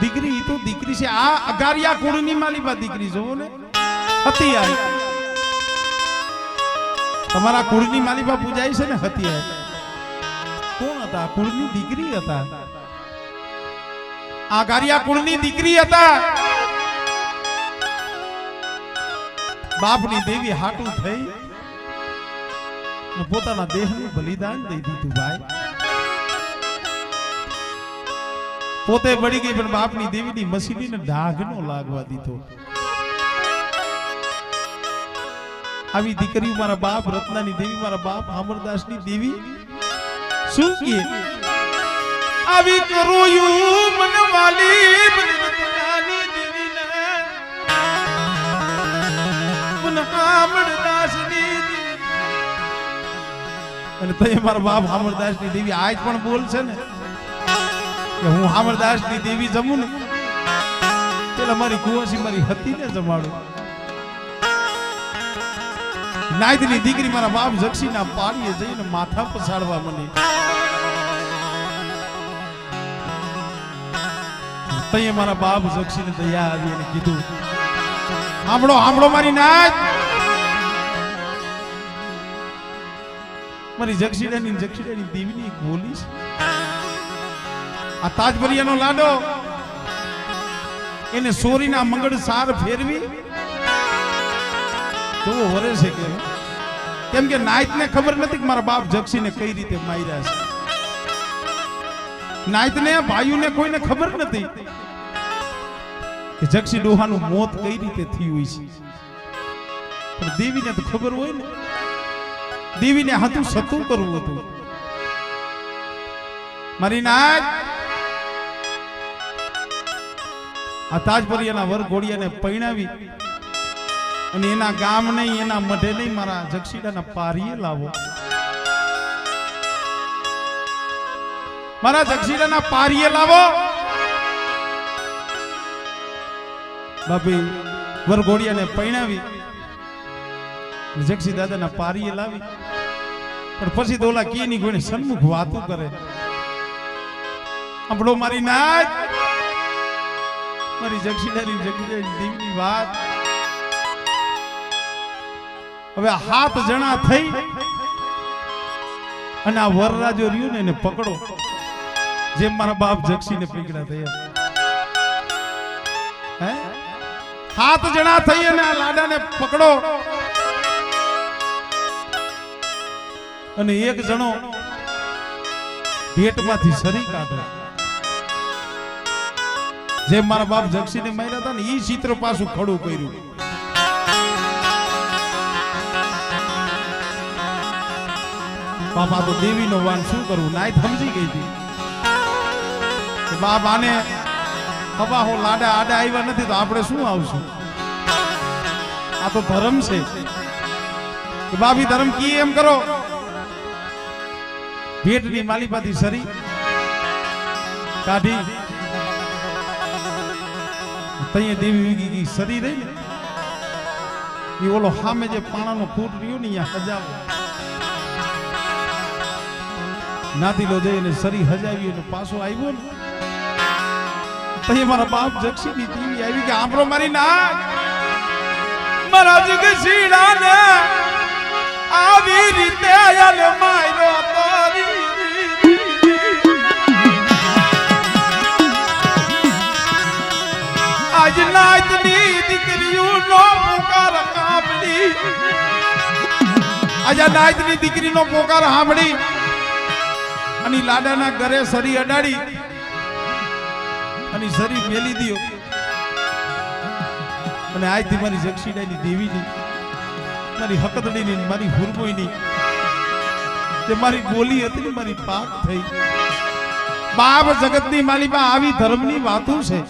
દીકરી તો દીકરી છે. આ અગારિયા કુળની માલિપા દીકરી જોવો ને હતી. આ તમારા કુળની માલિપા પૂજાય છે ને હતી. કોણ હતા? કુળની દીકરી હતા. આ ગારિયા કુળની દીકરી હતા. બાપની દેવી હાટું થઈ પોતાના દેહનું બલિદાન દઈ દીધું ભાઈ. પોતે બળી ગઈ પણ બાપની દેવીની મસીલીને ડાઘ નો લાગવા દીધો. આવી દીકરી મારા બાપ રત્નાની દેવી, મારા બાપ અમરદાસની દેવી શું કહે? આવી કરોયું મન વાલી રત્નાની દેવીને તો એ મારા બાપ હામરદાસની દેવી આજ પણ બોલ છે ને કે હું હામરદાસની દેવી જમું ને પેલા મારી કુંવસી મારી હતી ને જમાડું. નાયદની દીકરી મારા બાપ જક્ષીના પાડીએ જઈને માથા પછાડવા મને. તઈએ મારા બાપ જક્ષીને દયા આવી અને કીધું સાંભળો સાંભળો મારી નાચ. મારી જક્ષીડાની દેવીની એક બોલી છે. આ તાજબરિયાનો લાડો એને સોરીના મંગળ સાર ફેરવી તો વરે છે કેમ કે નાયતને ખબર નથી કે મારા બાપ જક્ષીને કઈ રીતે માર્યા છે. નાયતને ભાઈઓને કોઈને ખબર નથી કે જક્ષી ડોહાનું મોત કઈ રીતે થયું હોય છે. પણ દેવીને તો ખબર હોય ને. દેવીને હતું સતું કરવું હતું. મારી નાચ આ તાજપરિયાના વર ઘોડિયાને પૈણાવી અને એના ગામ નહીં એના મઢે નહીં મારા જક્ષીડાના પારીએ લાવો. મારા જક્ષીડાના પારીએ લાવો. બાપી વર ઘોડિયાને પૈણાવી જક્ષી દાદાના પારીએ લાવી. પણ પછી તો ઓલા કી ની કોઈને સન્મુખ વાતું કરે. આપણો મારી નાચ મારી જક્ષીડાની દેવીની વાત. હવે 7 જણા થઈ અને આ વરરાજો રહ્યો ને એને પકડો જેમ મારા બાપ જક્ષીને પકડ્યા થયા. હે 7 જણા થઈ અને આ લાડાને પકડો અને એક જણો ભેટમાંથી સરી કાઢો. જેમ મારા બાપ જક્ષીને માર્યા હતા ને ઈ ચિત્ર પાછું ખડું કર્યું. બાપા તો દેવીનો વાન શું કરવું. નાય સમજી ગઈ હતી બાપ આને ખબા હો લાડા આડા આવ્યા નથી તો આપણે શું આવશું. આ તો ધર્મ છે કે બાપી ધર્મ કી એમ કરો. ભેટની માલિપાથી સરી કાઢી તઈએ દેવી વીગી ગઈ સરી રહી ને એ ઓલો સામે જે પાણાનો ફૂટ રહ્યો ને અહીંયા હજાવો નાતીલો જઈને સરી હજાવી અને પાછો આવ્યો ને તઈએ મારા બાપ જક્ષીની દેવી આવી કે આંબરો મારી નાક મારા જગસીડાને આવી રીતે આયલ માયરો તારી આજ નાયતની દીકરીઓનો પોકાર સાંભળી. આજ નાયતની દીકરીનો પોકાર સાંભળી અને લાડાના ઘરે સરી અડાડી અને સરી મેલી દીયો. અને આજથી મારી જક્ષીડાની દેવીની મારી હકતડીની મારી હુરમોઈની જે મારી બોલી હતી ને મારી પાક થઈ. બાપ જગતની માલિકા આવી ધર્મની વાતો છે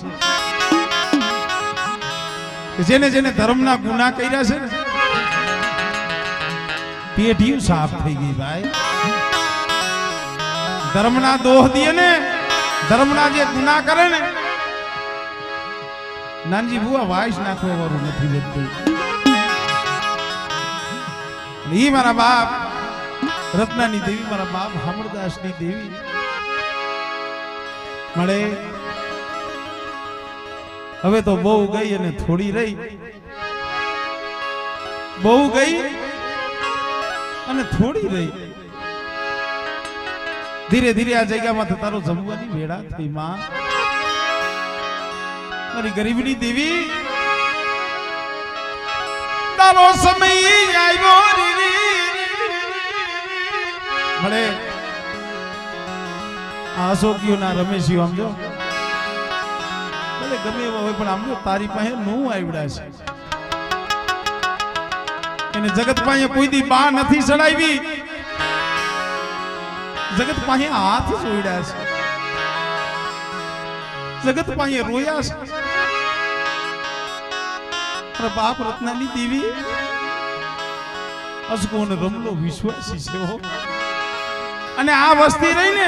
કે જેને જેને ધર્મના ગુનાહ કર્યા છે ને પેઢીઓ સાફ થઈ ગઈ ભાઈ. ધર્મના દોહ દીએ ને ધર્મના જે ગુનાહ કરે ને નાનજી બુઆ વાઈસ નાખવા વાળું નથી વધતું. ઈ મારા બાપ રત્નાની દેવી મારા બાપ હામરદાસની દેવી મળે. હવે તો બહુ ગઈ અને થોડી રહી. બહુ ગઈ અને થોડી રહી. ધીરે ધીરે આ જગ્યામાં તારો જમવાની વેળા થઈ. માં મારી ગરીબની દેવી તારો સમય આવ્યો મળે. આ અશોકીઓના રમેશીઓ આમ જો ભલે ગમે એવા હોય પણ આમ જો તારી પાસે નું આવડા છે. એને જગત પાસે કોઈ દી બા નથી ચડાવી. જગત પાસે હાથ જોડ્યા છે. જગત પાસે રોયા છે. બાપ રત્નાની દેવી અસકો અને રમલો વિશ્વાસી છે. અને આ વસ્તી રહી ને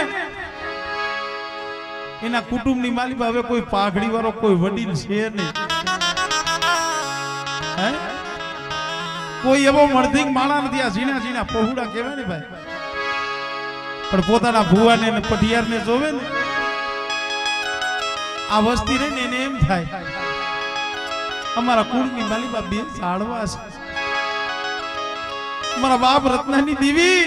એના કુટુંબની માલિકા હવે કોઈ પાઘડી વાળો કોઈ વડીલ છે નહીં, હે કોઈ એવો મર્ધિંગ માણા નથી. આ ઝીણા ઝીણા પહોળા કહેવાય ને ભાઈ, પણ પોતાના ભુવાને ને પઢિયારને જોવે ને આ વસ્તી રહી ને એને એમ થાય અમારા કુળની માલિકા બે સાડવા છે. મારા બાપ રત્નાની દેવી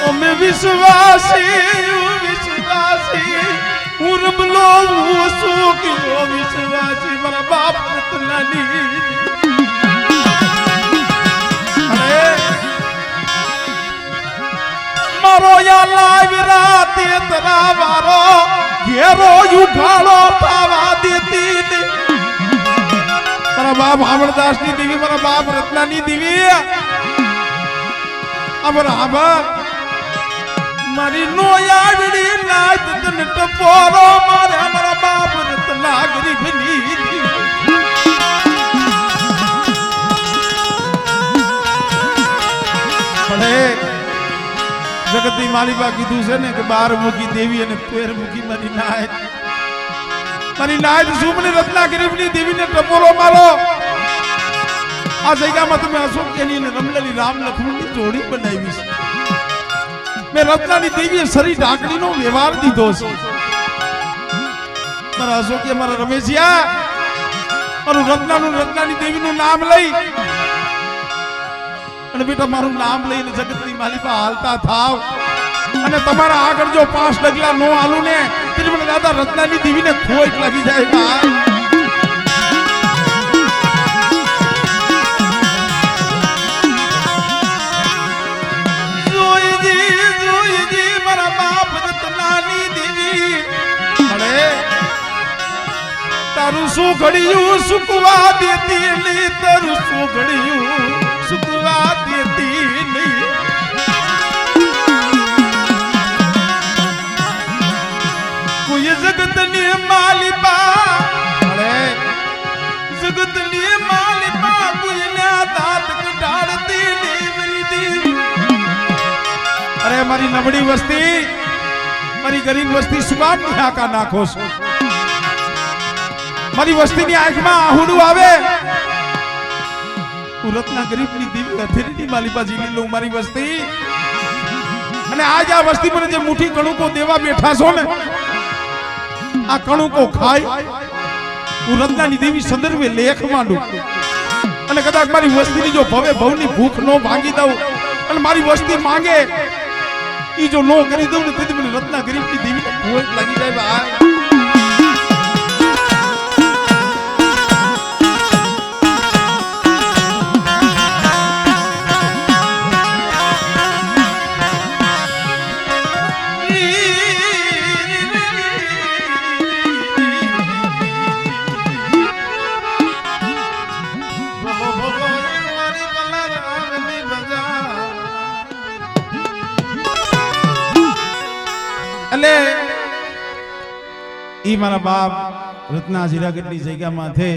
અમે વિશ્વાસી હું રમલો હું સુખીઓ વિશ્વાસી મારા બાપ રત્નાની. મારો યા લાવી રાતે તરા વારો ઘેરો યુગાળો પાવા દેતી નહીં. મારા બાપ અમરદાસ ની દેવી, મારા બાપ રત્નાની દેવી, અમર આભાર મારી નોયાવડી લાજ તન ટપોરો મારે મારા બાપ રત્ના ગરીબની ભલે જગતની માલિકા કીધું છે ને કે 12 મૂકી દેવી અને 13 મૂકી મારી નાય. મારી નાય સુમની રત્ના ગરીબની દેવીને ટપોરો મારો. આ જગ્યામાં તમે અશોક કેની અને રમલેલી રામ લક્ષ્મણની જોડી બનાવી છે. મેં રત્નાની દેવીએ શરી ઢાંકણીનો વ્યવહાર દીધો છે. મારા અશોકે મારા રમેશિયા મારું રત્નાની દેવીનું નામ લઈ અને બેટા મારું નામ લઈને જગતની માલિકા હાલતા થાવ. અને તમારા આગળ જો 5 ડગલા નો હાલું ને એટલે મને દાદા રત્નાની દેવીને ખોટ લાગી જાય. જોઈજી મારા બાપ રત્નાની દેવી તારું શું ઘડિયું સુકવા દેતી નહીં, તારું શું ઘડિયું સુકવા દેતી નહીં. કોઈ જગતની માલિકા જગતની માલિકા કોઈના દાંત કઢાડતી નહીં. અરે મારી નબળી વસ્તી, મારી ગરીબ વસ્તી શું કામ નિહાકા નાખો છો? મારી વસ્તીની આંખમાં આહુડું આવે. હું રત્ના ગરીબની દેવી અથેરીની માલિકા જીલી લઉં મારી વસ્તી. અને આજ આ વસ્તી પર જે મુઠ્ઠી કણુકો દેવા બેઠા છો ને આ કણુકો ખાય હું રત્નાની દેવી સંદર્ભે લેખ માંડું. અને કદાચ મારી વસ્તીની જો ભવે ભવની ભૂખ નો ભાંગી દઉં અને મારી વસ્તી માંગે ઈ જો નો કરી દઉં ને તેથી મને રત્ના ગરીબની દેવીને ભૂખ લાગી જાય. ભાઈ એટલે ઈ મારા બાપ રત્ના જીરાગઢની જગ્યામાં છે.